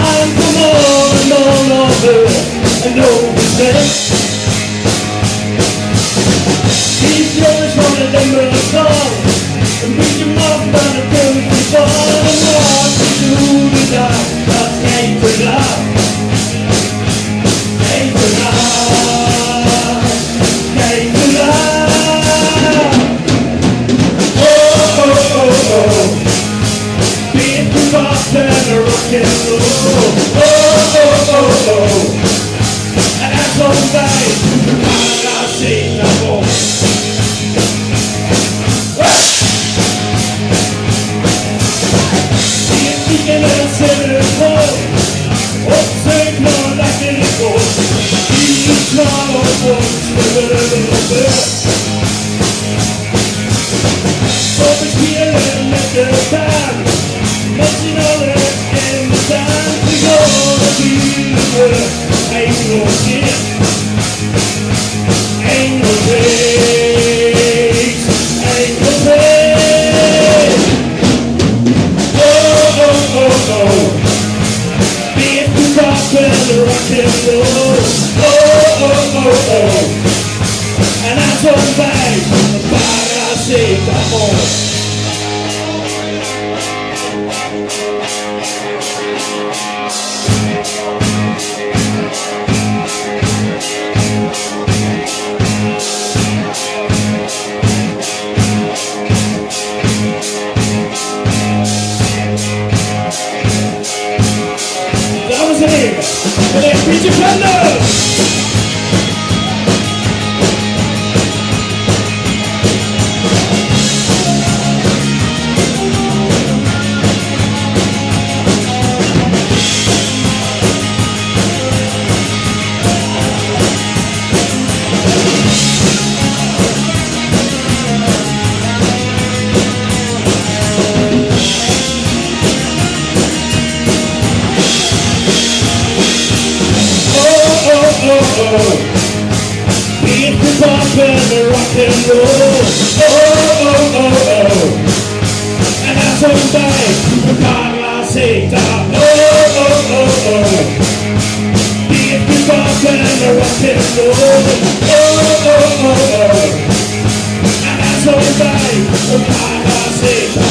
time for more and more of her, and no mistake. He's the only one that never song, and we can walk down the country far and walk through the dark. That's game for love, game for love, game for love. Oh, oh, oh, oh. Being too fast and a rock and roll. Oh, oh, oh, oh. And that's all right, and I see no more. Being a sinner, oh, say no, like it goes. He's not a voice, always feeling at the time, but you know that in the time to go to be the world. Ain't no shit, ain't no place, ain't no place. Oh, oh, oh, oh. Being too rock and rock and roll. Oh, oh, oh, oh. And that's all right, but I say come on. Let's beat your fellas! Beat the pop and the rock and roll. Oh, oh, oh, oh. And that's all right, the Carla Seta. Oh, oh, oh, oh. Beat the pop and the rock and roll. Oh, oh, oh, oh. And that's all right, the Carla Seta.